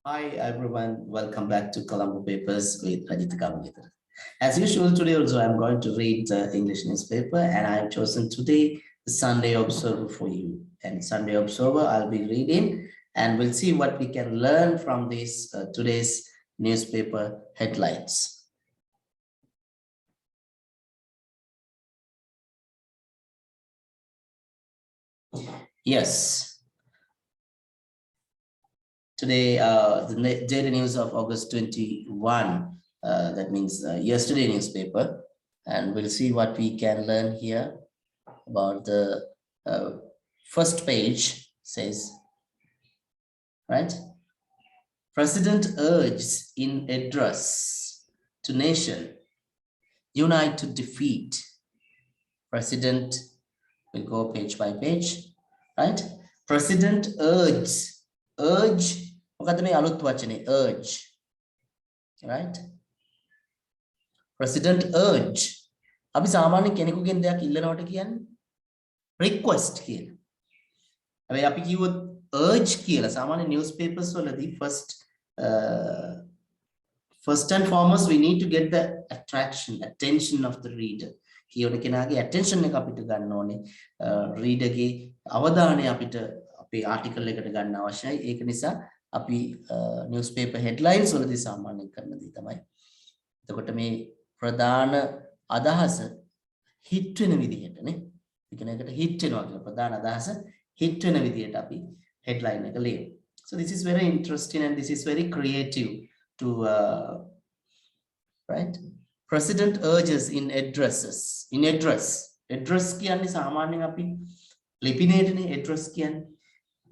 Hi everyone, welcome back to Colombo Papers with Rajitha Gamagedara. As usual, today also I'm going to read the English newspaper and I have chosen today the Sunday Observer for you. And Sunday Observer I'll be reading and we'll see what we can learn from this today's newspaper headlines. Yes. Today, the daily news of August 21, that means yesterday newspaper, and we'll see what we can learn here about the first page says, right? President urges in address to nation, unite to defeat. President will go page by page, right? President urge, urge, right? President urge. අපි සාමාන්‍ය කෙනෙකුගෙන් දෙයක් ඉල්ලනවට කියන්නේ request කියලා. හැබැයි අපි කිව්වොත් urge කියලා සාමාන්‍ය newspapers වලදී first and foremost we need to get the attention of the reader. කියවන කෙනාගේ attention එක අපිට ගන්න ඕනේ. reader ගේ අවධානය අපිට අපේ article එකට ගන්න අවශ්‍යයි. ඒක නිසා අපි newspaper headlines වලදී සාමාන්‍යයෙන් කරන දේ තමයි. එතකොට මේ ප්‍රධාන අදහස hit වෙන විදිහටනේ. කියන එකට hit වෙනවා කියන ප්‍රධාන අදහස hit වෙන විදිහට අපි headline එක ලියමු. So this is very interesting and this is very creative to right? President urges in address කියන්නේ සාමාන්‍යයෙන් අපි ලිපිනේටනේ address කියන්නේ.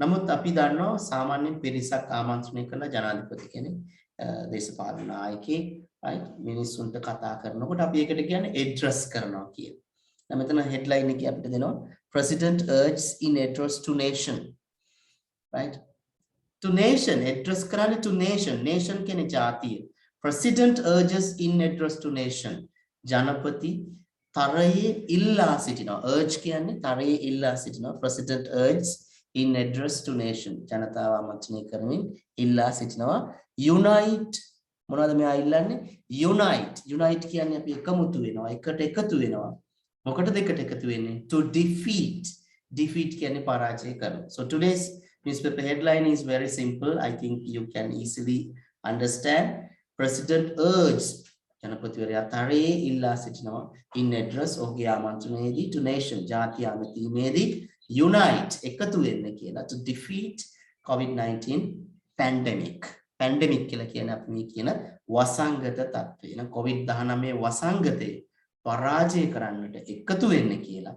නමුත් අපි දන්නවා සාමාන්‍යයෙන් පිරිසක් ආමන්ත්‍රණය කළා ජනාධිපති කෙනෙක් දේශපාලන නායකයෙක් right මිනිස්සුන්ට කතා කරනකොට අපි ඒකට කියන්නේ address කරනවා කියලා. දැන් මෙතන headline එකේ අපිට දෙනවා President urges in address to nation. Right? To nation address කරන්නේ to nation කියන්නේ ජාතිය. President urges in address to nation. ජනපති තරයේ ඉල්ලා සිටිනවා. urge කියන්නේ තරයේ ඉල්ලා සිටිනවා. President urges in address to nation. ජනතාව ආමන්ත්‍රණය කරමින් ඉල්ලා සිටිනවා. Unite මොනවද මෙයා ඉල්ලන්නේ? Unite කියන්නේ අපි එකමුතු වෙනවා. එකට එකතු වෙනවා. මොකටද එකට එකතු වෙන්නේ? To defeat කියන්නේ පරාජය කරනවා. So today's newspaper headline is very simple. I think you can easily understand. President urges ජනපතිවරයා තරයේ ඉල්ලා සිටිනවා in address ඔහුගේ ආමන්ත්‍රණයේදී to nation ජාතිය ආමතීමේදී unite එකතු වෙන්න කියලා to defeat COVID-19 pandemic කියලා කියන්නේ අපි මේ කියන වසංගත තත්ත්වය න COVID-19 වසංගතේ පරාජය කරන්නට එකතු වෙන්න කියලා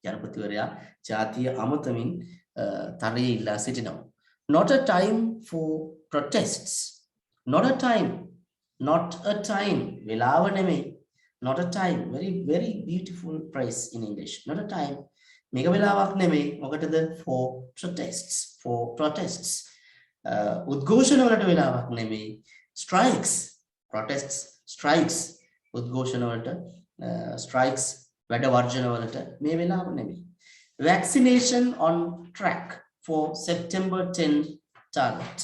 ජනපතිවරයා ජාතිය අමතමින් තරයේ ඉල්ලා සිටිනවා. Not a time for protests. Not a time වෙලාව නෙමෙයි. Not a time, very beautiful phrase in English. Not a time මේක වෙලාවක් නෙමෙයි. මොකටද? for protests. උද්ඝෝෂණ වලට වෙලාවක් නෙමෙයි. strikes උද්ඝෝෂණ වලට strikes වැඩ වර්ජන වලට මේ වෙලාව නෙමෙයි. Vaccination on track for September 10 target.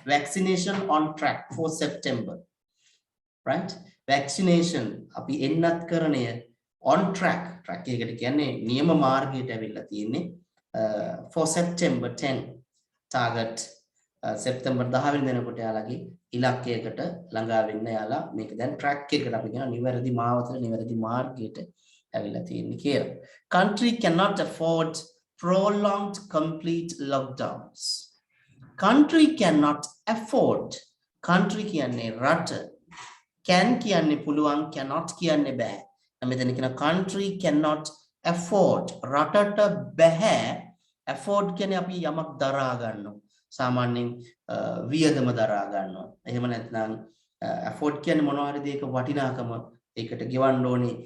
Vaccination on track for September, right? Vaccination අපි එන්නත් කරණය on track එකට කියන්නේ නියම මාර්ගයට ඇවිල්ලා තියෙන්නේ for September 10 target September 10 වෙනි දිනකට යාලගේ ඉලක්කයකට ළඟා වෙන්න යාලා මේක දැන් track එකකට අපි කියන නිවැරදි මාවතට නිවැරදි මාර්ගයට ඇවිල්ලා තියෙන්නේ කියලා. Country cannot afford prolonged complete lockdowns. Country cannot afford. Country කියන්නේ රට. Can කියන්නේ පුළුවන්, cannot කියන්නේ බෑ. මෙතන කියන country cannot afford. රටට බෑ. afford කියන්නේ අපි යමක් දරා ගන්නවා. සාමාන්‍යයෙන් වියදම දරා ගන්නවා. එහෙම නැත්නම් afford කියන්නේ මොනවා හරි දෙයක වටිනාකම ඒකට ගෙවන්න ඕනේ.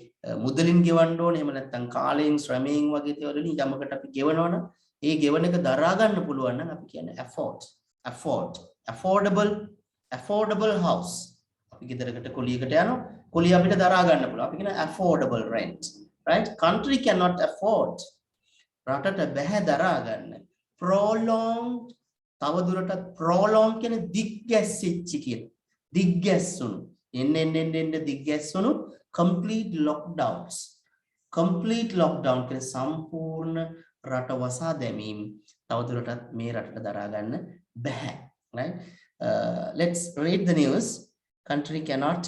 මුදලින් ගෙවන්න ඕනේ. එහෙම නැත්නම් කාලයෙන් ශ්‍රමයෙන් වගේ දේවල් වලින් යමකට අපි ගෙවනවනම් ඒ ගෙවන එක දරා ගන්න පුළුවන් නම් අපි කියන්නේ affordable house. අපි ගෙදරකට කුලියකට යනවා කුලිය අපිට දරා ගන්න පුළුවන්. අපි කියන affordable rent, right? Country cannot afford. රටට බැහැ දරා ගන්න. Prolonged තව දුරටත් prolong කියන්නේ දිග්ගැස්සෙච්ච කියන. දිග්ගැස්සුණු. එන්න දිග්ගැස්සුණු complete lockdowns. Complete lockdown කියන සම්පූර්ණ රට වසා දැමීම තව දුරටත් මේ රටට දරා ගන්න බැහැ. Right? Let's read the news. Country cannot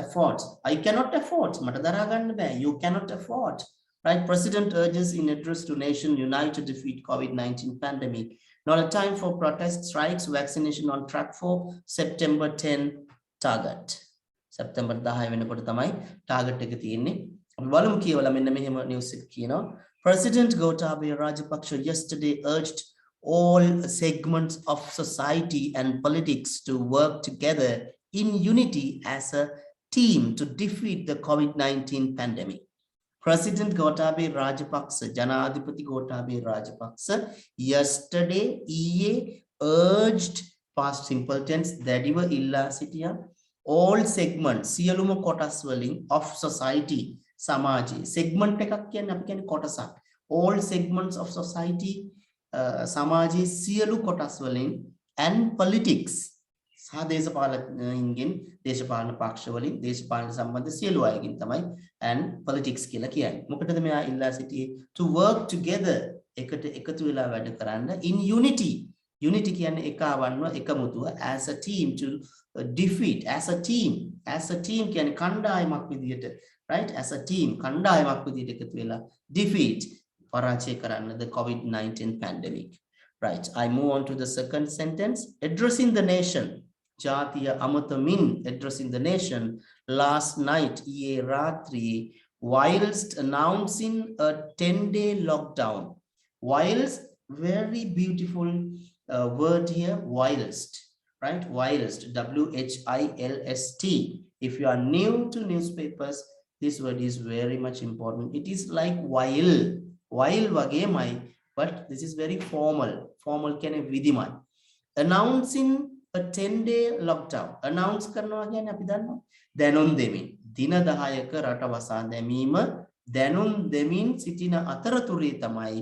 afford. I cannot afford. මට දරා ගන්න බෑ. You cannot afford. Right? President urges in address to nation unite to defeat COVID-19 pandemic. Not a time for protest, strikes, vaccination on track for September 10 target. September 10 වෙනකොට තමයි target එක තියෙන්නේ. අපි බලමු කියවලා මෙන්න මෙහෙම news එක කියනවා. President Gotabaya Rajapaksa yesterday urged all segments of society and politics to work together in unity as a team to defeat the COVID-19 pandemic. President Gotabaya Rajapaksa, Janadipati Gotabaya Rajapaksa, yesterday urged past simple tense දැඩිව ඉල්ලා සිටියා all segments සියලුම කොටස් වලින් of society සමාජයේ segment එකක් කියන්නේ අපි කියන්නේ කොටසක් all segments of society සමාජයේ සියලු කොටස් වලින් and politics සහ දේශපාලනයෙන් දේශපාලන පක්ෂ වලින් දේශපාලන සම්බන්ධ සියලු අයගෙන් තමයි and politics කියලා කියන්නේ. මොකටද මෙයා ඉල්ලා සිටියේ to work together එකට එකතු වෙලා වැඩ කරන්න in unity. Unity කියන්නේ එකවන්ව එකමුතුව as a team to defeat as a team කියන්නේ කණ්ඩායමක් විදියට right as a team කණ්ඩායමක් විදියට එකතු වෙලා defeat පරාජය කරන්න the COVID-19 pandemic. Right, I move on to the second sentence. Addressing the nation. Jatiya Amatamin addressing the nation last night, ye ratri, whilst announcing a 10-day lockdown. Whilst, very beautiful word here, whilst, right? Whilst, W-H-I-L-S-T. If you are new to newspapers, this word is very much important. It is like while vagemai, but this is very formal. Formal කියන්නේ විධිමයි. Announcing a 10-day lockdown. Announce කරනවා කියන්නේ අපි දන්නවා. දැනුම් දෙමින්. දින 10ක රට වසා දැමීම දැනුම් දෙමින් සිටින අතරතුරේ තමයි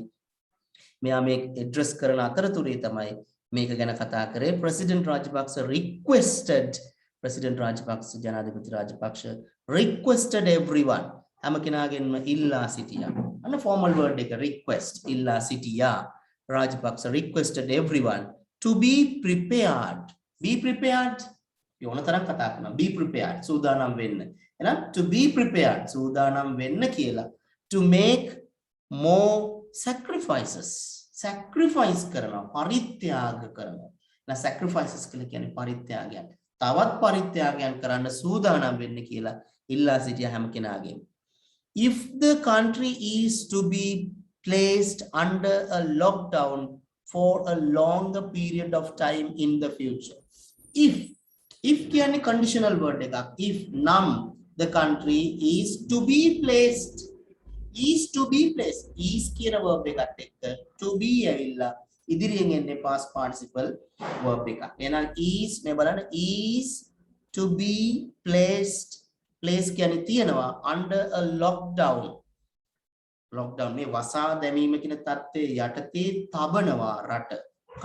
මෙයා මේ ඇඩ්‍රස් කරන අතරතුරේ තමයි මේක ගැන කතා කරේ. President Rajapaksa ජනාධිපති රාජපක්ෂ requested everyone. හැම කෙනාගෙන්ම ඉල්ලා සිටියා. අන්න formal word එක request ඉල්ලා සිටියා. Rajapaksa requested everyone to be prepared. Be prepared. යෝන තරම් කතා කරනවා. Be prepared. සූදානම් වෙන්න. එහෙනම් to be prepared. සූදානම් වෙන්න කියලා. To make more sacrifices. Sacrifice කරනවා. පරිත්‍යාග කරනවා. now sacrifices කියලා කියන්නේ පරිත්‍යාගයක්. තවත් පරිත්‍යාගයන් කරන්න සූදානම් වෙන්න කියලා ඉල්ලා සිටියා හැම කෙනාගෙන්. If the country is to be placed under a lockdown for a longer period of time in the future. If කියන්නේ conditional word එකක්. If නම් the country is to be placed. Is කියන verb එකත් එක්ක to be ඇවිල්ලා ඉදිරියෙන් එන්නේ past participle verb එකක්. එහෙනම් is මේ බලන්න is to be placed. Place කියන්නේ තියනවා under a lockdown. Lockdown මේ වසා දැමීම කියන தත්ත්වයේ යටතේ තබනවා රට.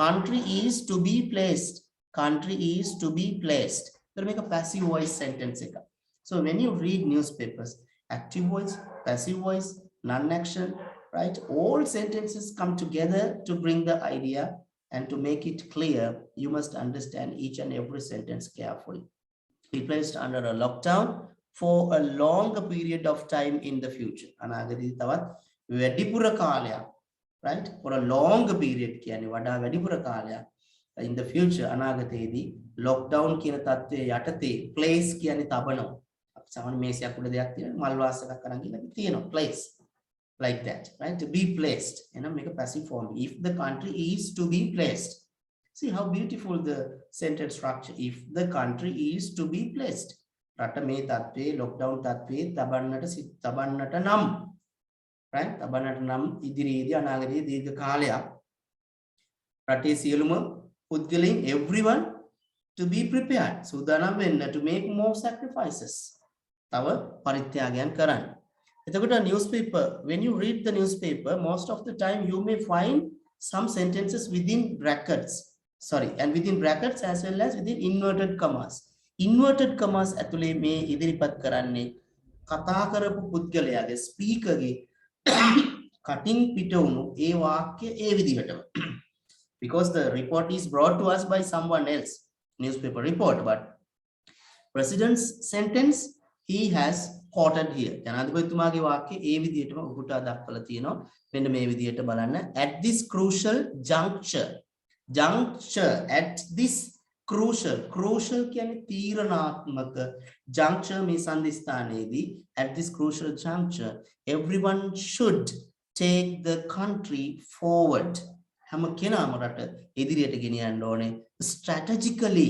Country is to be placed. Country is to be placed. So make a passive voice sentence එක. So when you read newspapers, active voice, passive voice, non-action, right? All sentences come together to bring the idea and to make it clear. You must understand each and every sentence carefully. Be placed under a lockdown for a longer period of time in the future. අනාගතයේ තවත් වැඩිපුර කාලයක්, right? For a longer period කියන්නේ වඩා වැඩිපුර කාලයක් in the future අනාගතයේදී lockdown කියන தත්ත්වයේ යටතේ place කියන්නේ තබනවා. අපි සාමාන්‍ය මේසයක් උඩ දෙයක් තියෙනවා මල් වාසයක් අරන් ගිහලා තියෙනවා place like that, right? To be placed. Make a passive form. If the country is to be placed. See how beautiful the sentence structure. If the country is to be placed. රට මේ තත්ත්වයේ lockdown තත්ත්වයේ තබන්නට නම් right තබන්නට නම් ඉදිරියේදී අනාගතයේ දීර්ඝ කාලයක් රටේ සියලුම පුද්ගලයන් everyone to be prepared සූදානම් වෙන්න to make more sacrifices තව පරිත්‍යාගයන් කරන්න. එතකොට newspaper when you read the newspaper most of the time you may find some sentences within brackets, sorry, and within brackets as well as within inverted commas. Inverted commas ඇතුලේ මේ ඉදිරිපත් කරන්නේ කතා කරපු පුද්ගලයාගේ ස්පීකර්ගේ කටින් පිට වුණු ඒ වාක්‍ය ඒ විදිහටම. Because the report is brought to us by someone else, newspaper report, but president's sentence he has quoted here. ජනාධිපතිතුමාගේ වාක්‍ය ඒ විදිහටම උගුටා දක්වලා තියෙනවා. මෙන්න මේ විදිහට බලන්න. At this crucial juncture, at this crucial කියන්නේ තීරණාත්මක, juncture මේ සන්ධිස්ථානයේදී, at this crucial juncture everyone should take the country forward. හැම කෙනාම රට ඉදිරියට ගෙනියන්න ඕනේ strategically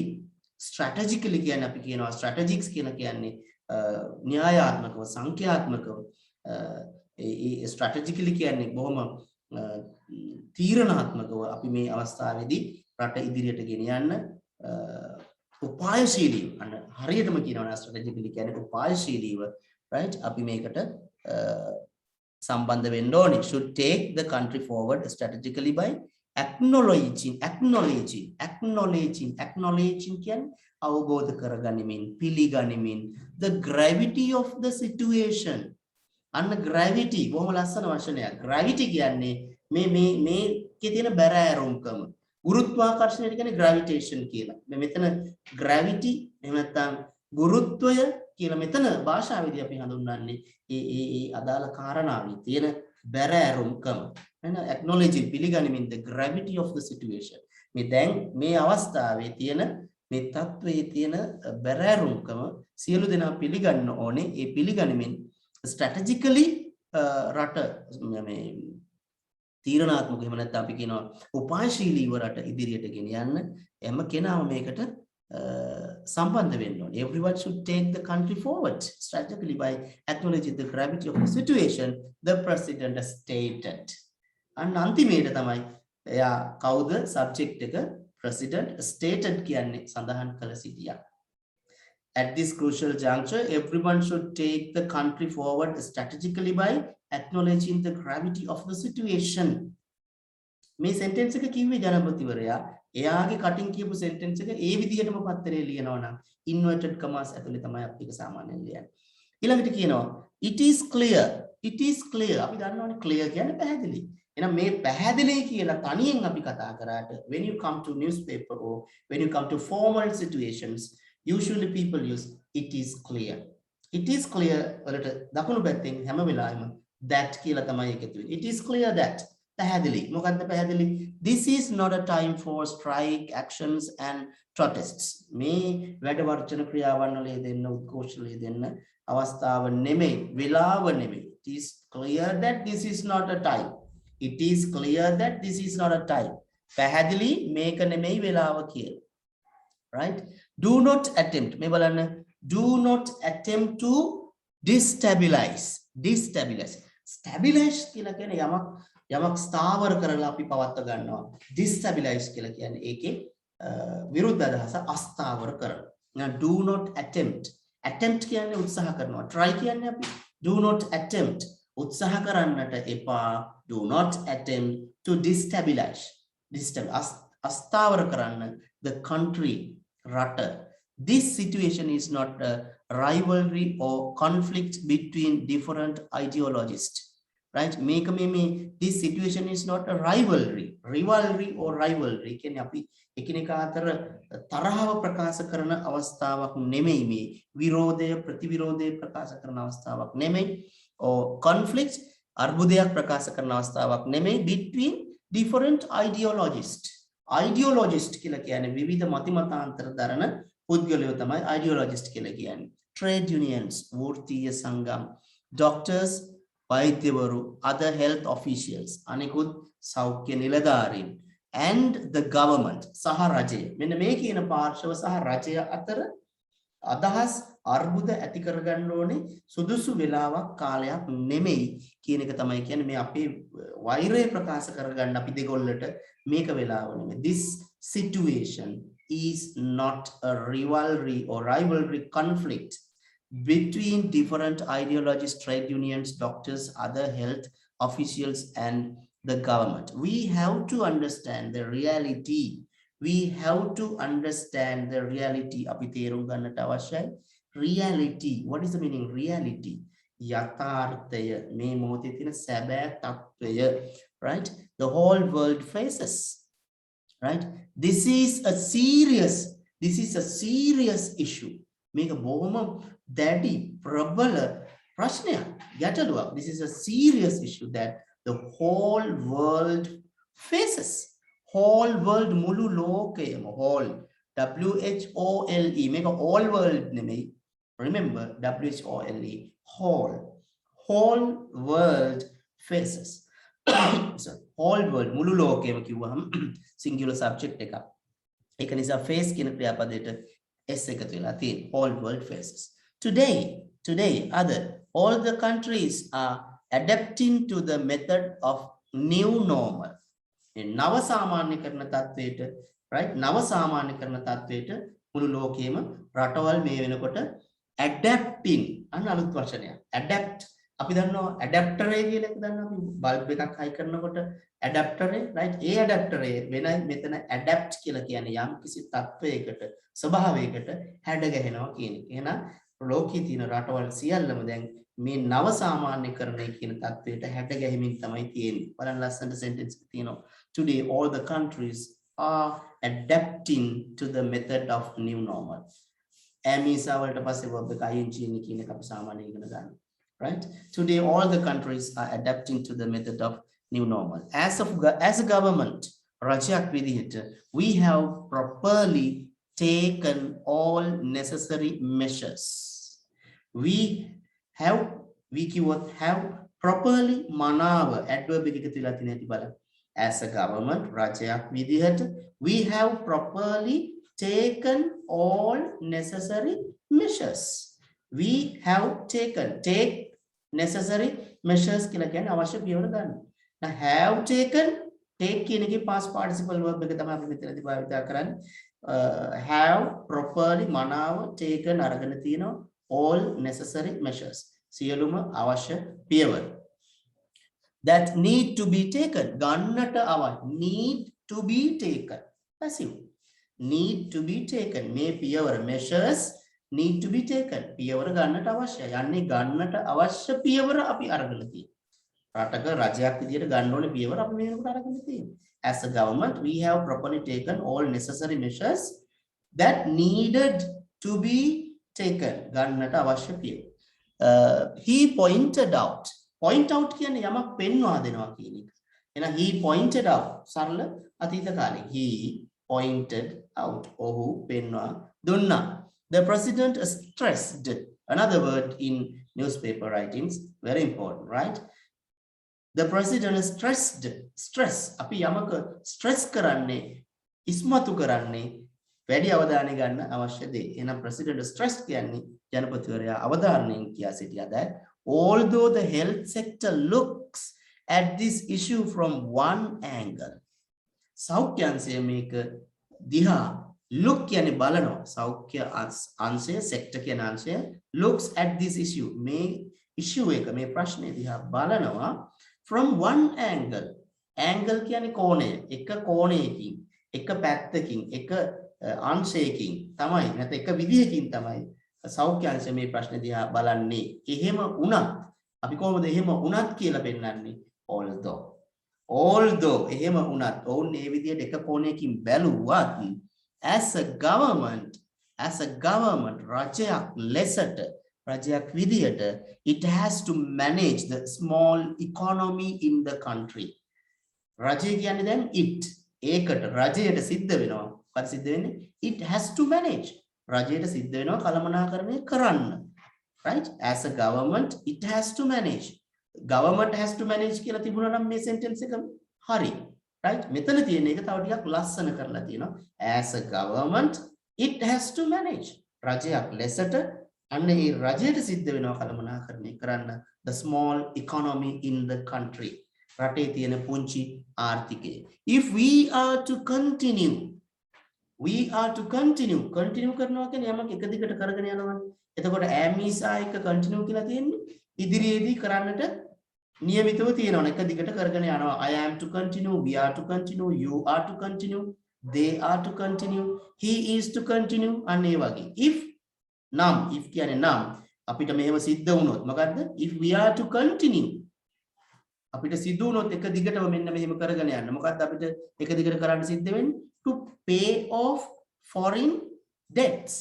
කියන්නේ අපි කියනවා strategics කියලා කියන්නේ න්‍යායාත්මකව සංඛ්‍යාත්මකව ඒ strategically කියන්නේ බොහොම තීරණාත්මකව අපි මේ අවස්ථාවේදී රට ඉදිරියට ගෙනියන්න උපායශීලීව අන්න හරියටම කියනවා නම් strategically කියන්නේ උපායශීලීව right අපි මේකට සම්බන්ධ වෙන්න ඕනේ. Should take the country forward strategically by acknowledging කියන්නේ අවබෝධ කරගනිමින් පිළිගනිමින් the gravity of the situation. අන්න gravity බොහොම ලස්සන වචනයක්. gravity කියන්නේ මේකේ තියෙන බැරෑරුම්කම. ගුරුත්වාකර්ෂණයට කියන්නේ gravitation කියලා. මෙතන gravity එහෙම නැත්නම් ගුරුත්වය කියලා මෙතන භාෂාවේදී අපි හඳුන්වන්නේ ඒ අදාළ කාරණාවේ තියෙන බැරෑරුම්කම. එහෙනම් acknowledge පිළිගනිමින් the gravity of the situation. මේ දැන් මේ අවස්ථාවේ තියෙන මේ තත්වයේ තියෙන බැරෑරුම්කම සියලු දෙනා පිළිගන්න ඕනේ. ඒ පිළිගනිමින් strategically රට මේ තීරණාත්මක එහෙම නැත්නම් අපි කියනවා උපායශීලීව රට ඉදිරියට ගෙනියන්න හැම කෙනාම මේකට සම්බන්ධ වෙන්න ඕනේ. Everyone should take the country forward strategically by acknowledging the gravity of the situation, the president stated. අන්න අන්තිමේට තමයි එයා කවුද subject එක president stated කියන්නේ සඳහන් කළ සිටියා. At this crucial juncture, everyone should take the country forward strategically by acknowledging the gravity of the situation. මේ sentence එක කිව්වේ ජනපතිවරයා එයාගේ කටින් කියපු sentence එක ඒ විදිහටම පත්තරේ ලියනවා නම් inverted commas ඇතුලේ තමයි අපි ඒක සාමාන්‍යයෙන් ලියන්නේ. ඊළඟට කියනවා it is clear අපි දන්නවනේ clear කියන්නේ පැහැදිලි. එහෙනම් මේ පැහැදිලි කියලා තනියෙන් අපි කතා කරාට when you come to newspaper or when you come to formal situations usually people use it is clear වලට දකුණු පැත්තෙන් හැම වෙලාවෙම that කියලා තමයි එකතු වෙන්නේ. It is clear that පැහැදිලි. මොකක්ද පැහැදිලි? This is not a time for strike actions and protests. මේ වැඩ වර්ජන ക്രിයාවන් වල යෙදෙන්න උද්ඝෝෂණ යෙදෙන්න අවස්ථාව නෙමෙයි, වෙලාව නෙමෙයි. It is clear that this is not a time. It is clear that this is not a time. පැහැදිලි මේක නෙමෙයි වෙලාව කියලා. Right? Do not attempt. මේ බලන්න. Do not attempt to destabilize. Stabilize කියලා කියන්නේ යමක් ස්ථාවර කරලා අපි පවත්ව ගන්නවා. Destabilize කියලා කියන්නේ ඒකේ විරුද්ධ අදහස අස්ථාවර කරනවා. Do not attempt. Attempt කියන්නේ උත්සාහ කරනවා. Try කියන්නේ අපි do not attempt. උත්සාහ කරන්නට එපා. Do not attempt to destabilize. අස්ථාවර කරන්න the country රට. This situation is not a rivalry or conflict between different ideologies. Right? This situation is not a rivalry or rivalry. කියන්නේ අපි එකිනෙකා අතර තරහව ප්‍රකාශ කරන අවස්ථාවක් නෙමෙයි මේ. විරෝධය ප්‍රතිවිරෝධය ප්‍රකාශ කරන අවස්ථාවක් නෙමෙයි. or conflict අර්බුදයක් ප්‍රකාශ කරන අවස්ථාවක් නෙමෙයි between different ideologies. Ideologist කියලා කියන්නේ විවිධ මතිමතාන්තර දරන පුද්ගලයෝ තමයි ideologist කියලා කියන්නේ. Trade unions වෘත්තීය සංගම්, doctors වෛද්‍යවරු, other health officials අනිකුත් සෞඛ්‍ය නිලධාරීන් and the government සහ රජය. මෙන්න මේ කියන පාර්ශව සහ රජය අතර අදහස් අර්බුද ඇති කරගන්න ඕනේ සුදුසු වෙලාවක් කාලයක් නෙමෙයි කියන එක තමයි කියන්නේ. මේ අපේ වෛරය ප්‍රකාශ කරගන්න අපි දෙගොල්ලට මේක වෙලාව නෙමෙයි. This situation is not a rivalry or rivalry conflict between different ideologies, trade unions, doctors, other health officials and the government. We have to understand the reality. We have to understand the reality. අපි තේරුම් ගන්නට අවශ්‍යයි. Reality. What is the meaning? Reality. යථාර්ථය. මේ මොහොතේ තියෙන සැබෑ තත්ත්වය. Right? The whole world faces. Right? This is a serious issue. මේක බොහොම දැඩි ප්‍රබල ප්‍රශ්නයක්. ගැටලුවක්. This is a serious issue that the whole world faces. Whole world මුළු ලෝකයම whole WHOLE මේක all world නෙමෙයි. Remember WHOLE whole world faces. So whole world මුළු ලෝකයම කිව්වහම singular subject එකක්. ඒක නිසා face කියන ක්‍රියාපදයට s එකතු වෙලා තියෙන whole world faces. Today all the countries are adapting to the method of new normal. නව සාමාන්‍යකරණ තත්වයට right නව සාමාන්‍යකරණ තත්වයට මුළු ලෝකෙම රටවල් මේ වෙනකොට adapting අන්න අලුත් වචනයක්. adapt අපි දන්නවා adapter කියලා එක දන්නවා අපි බල්බ් එකක් හයි කරනකොට adapter right ඒ adapter වෙනයි මෙතන adapt කියලා කියන්නේ යම් කිසි තත්වයකට ස්වභාවයකට හැඩ ගැහෙනවා කියන එක. එහෙනම් ලෝකයේ තියෙන රටවල් සියල්ලම දැන් මේ නව සාමාන්‍යකරණය කියන තත්වයට හැඩ ගැහිමින් තමයි තියෙන්නේ. බලන්න ලස්සනට sentence එක තියෙනවා. Today all the countries are adapting to the method of new normal. Amisa වලට පස්සේ verb එක ing කියන එක අපි සාමාන්‍යයෙන් ඉගෙන ගන්නවා. Right? Today all the countries are adapting to the method of new normal. As a government, රජයක් විදිහට we have properly taken all necessary measures. We have properly මනාව adverb එක එකතු වෙලා තියෙන හැටි බලන්න. As a government රජයක් විදිහට we have properly taken all necessary measures. We have take necessary measures කියලා කියන්නේ අවශ්‍ය පියවර ගන්න. Now have taken take කියන එකේ past participle verb එක තමයි අපි මෙතනදී භාවිත කරන්නේ. Have properly මනාව taken අරගෙන තියෙනවා all necessary measures. සියලුම අවශ්‍ය පියවර. That need to be taken. ගන්නට අවශ්‍ය. Need to be taken. passive. Need to be taken. මේ පියවර measures need to be taken. පියවර ගන්නට අවශ්‍යයි. යන්නේ ගන්නට අවශ්‍ය පියවර අපි අරගෙන තියෙනවා. රටක රජයක් විදියට ගන්න ඕනේ පියවර අපි මේ වෙනකොට අරගෙන තියෙනවා. As a government, we have properly taken all necessary measures that needed to be taken. ගන්නට අවශ්‍ය පියවර. He pointed out. Point out කියන්නේ යමක් පෙන්වා දෙනවා කියන එක. එහෙනම් he pointed out. සරල අතීත කාලේ. He pointed out. ඔහු පෙන්වා දුන්නා. The president stressed. Another word in newspaper writings. Very important, right? The president stressed. Stress. අපි යමක stress කරන්නේ ඉස්මතු කරන්නේ වැඩි අවධානය ගන්න අවශ්‍ය දේ. එහෙනම් president stressed කියන්නේ ජනපතිවරයා අවධානයෙන් කියා සිටියා that although the health sector looks at this issue from one angle. සෞඛ්‍යාංශය මේක දිහා look කියන්නේ බලනවා. සෞඛ්‍ය අංශය sector කියන අංශය looks at this issue. මේ issue එක මේ ප්‍රශ්නේ දිහා බලනවා from one angle. Angle කියන්නේ කෝණය. එක කෝණයකින්, එක පැත්තකින්, එක අංශයකින් තමයි නැත්නම් එක විදිහකින් තමයි සෞඛ්‍යාංශය මේ ප්‍රශ්නේ දිහා බලන්නේ. එහෙම වුණත් අපි කොහොමද එහෙම වුණත් කියලා පෙන්නන්නේ? Although එහෙම වුණත් ඔවුන් මේ විදිහට එක කෝණයකින් බැලුවත් as a government රජයක් ලෙසට රජයක් විදිහට it has to manage the small economy in the country. රජය කියන්නේ දැන් ඒකට රජයට සිද්ධ වෙනවා. මොකද සිද්ධ වෙන්නේ? It has to manage. රජයට සිද්ධ වෙනවා කළමනාකරණය කරන්න. Right? As a government it has to manage. Government has to manage කියලා තිබුණා නම් මේ sentence එක හරි. Right? මෙතන තියෙන එක තව ටිකක් ලස්සන කරලා තියෙනවා. As a government it has to manage. රජයක් ලෙසට අන්න ඒ රජයට සිද්ධ වෙනවා කළමනාකරණය කරන්න the small economy in the country. රටේ තියෙන පුංචි ආර්ථිකය. If we are to continue කරනවා කියන්නේ යමක් එක දිගට කරගෙන යනවනේ. එතකොට am is එක continue කියලා තියෙන්නේ ඉදිරියේදී කරන්නට නියමිතව තියෙනවා එක දිගට කරගෙන යනවා. I am to continue, we are to continue, you are to continue, they are to continue, he is to continue අන්න ඒ වගේ. if කියන්නේ නම් අපිට මෙහෙම සිද්ධ වුණොත් මොකද්ද? if we are to continue අපිට සිද්ධ වුණොත් එක දිගටම මෙන්න මෙහෙම කරගෙන යන්න. මොකද්ද අපිට එක දිගට කරන්න සිද්ධ වෙන්නේ? to pay off foreign debts.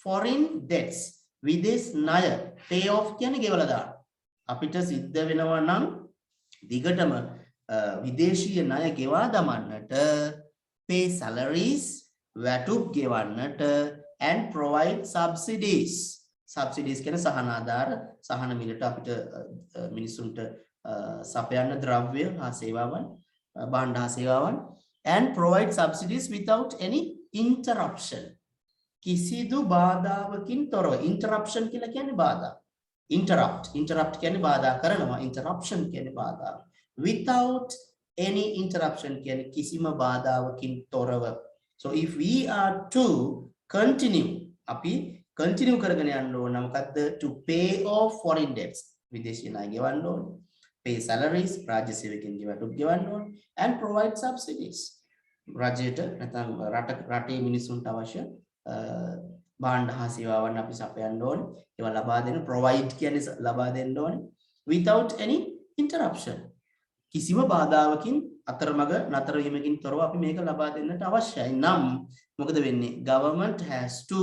foreign debts. විදේශ ණය pay off කියන්නේ ගෙවලා දාන්න. අපිට සිද්ධ වෙනවා නම් දිගටම විදේශීය ණය ගෙවා දමන්නට pay salaries වැටුප් ගෙවන්නට and provide subsidies. subsidies කියන සහන ආධාර සහන මිලට අපිට මිනිසුන්ට සපයන්න ද්‍රව්‍ය හා සේවාවන් භාණ්ඩ හා සේවාවන් and provide subsidies without any interruption. කිසිදු බාධාවකින් තොරව. interruption කියලා කියන්නේ බාධා. interrupt කියන්නේ බාධා කරනවා. interruption කියන්නේ බාධා. without any interruption කියන්නේ කිසිම බාධාවකින් තොරව. so if we are to continue අපි continue කරගෙන යන්න ඕන මොකද්ද? to pay off foreign debts. විදේශී ණය ගෙවන්න ඕන. pay salaries රාජ්‍ය සේවකයන්ගේ වැටුප් ගෙවන්න ඕන. and provide subsidies. රජයට නැත්නම් රටේ මිනිසුන්ට අවශ්‍ය භාණ්ඩ හා සේවාවන් අපි සපයන්න ඕනේ. ඒවා ලබා දෙන්න provide කියන්නේ ලබා දෙන්න ඕනේ without any interruption. කිසිම බාධාවකින් අතරමඟ නතර වීමකින් තොරව අපි මේක ලබා දෙන්නට අවශ්‍යයි. නම් මොකද වෙන්නේ? government has to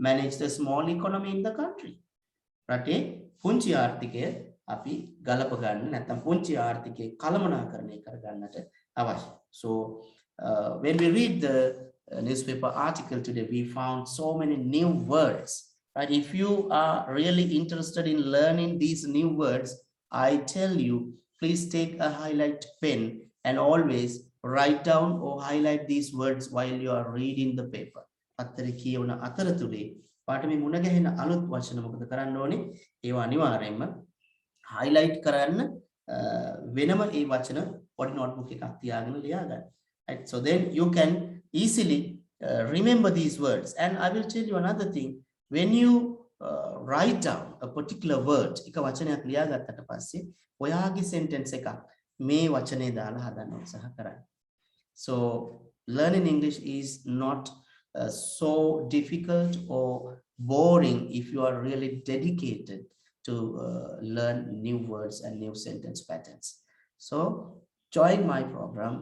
manage the small economy in the country. රටේ පුංචි ආර්ථිකය අපි ගලප ගන්න නැත්නම් පුංචි ආර්ථිකය කළමනාකරණය කර ගන්නට අවශ්‍යයි. So when we read the newspaper article today, we found so many new words. Right? If you are really interested in learning these new words, I tell you, please take a highlight pen and always write down or highlight these words while you are reading the paper. අතර කියවන අතරතුරේ පාඩමේ මුණ ගැහෙන අලුත් වචන මොකද කරන්න ඕනේ? ඒවා අනිවාර්යයෙන්ම highlight කරන්න වෙනම ඒ වචන පොඩි notebook එකක් තියාගෙන ලියා ගන්න. Right? So then you can easily remember these words. And I will tell you another thing. When you write down a particular word, එක වචනයක් ලියා ගත්තට පස්සේ ඔයාගේ sentence එකක් මේ වචනේ දාලා හදන්න උත්සාහ කරන්න. So learning English is not so difficult or boring if you are really dedicated to learn new words and new sentence patterns. So join my program.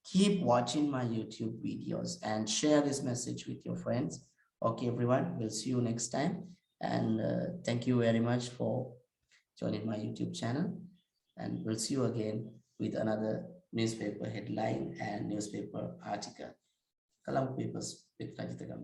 Keep watching my YouTube videos and share this message with your friends. Okay, everyone, we'll see you next time. And thank you very much for joining my YouTube channel. And we'll see you again with another newspaper headline and newspaper article. Colombo Papers with Rajitha.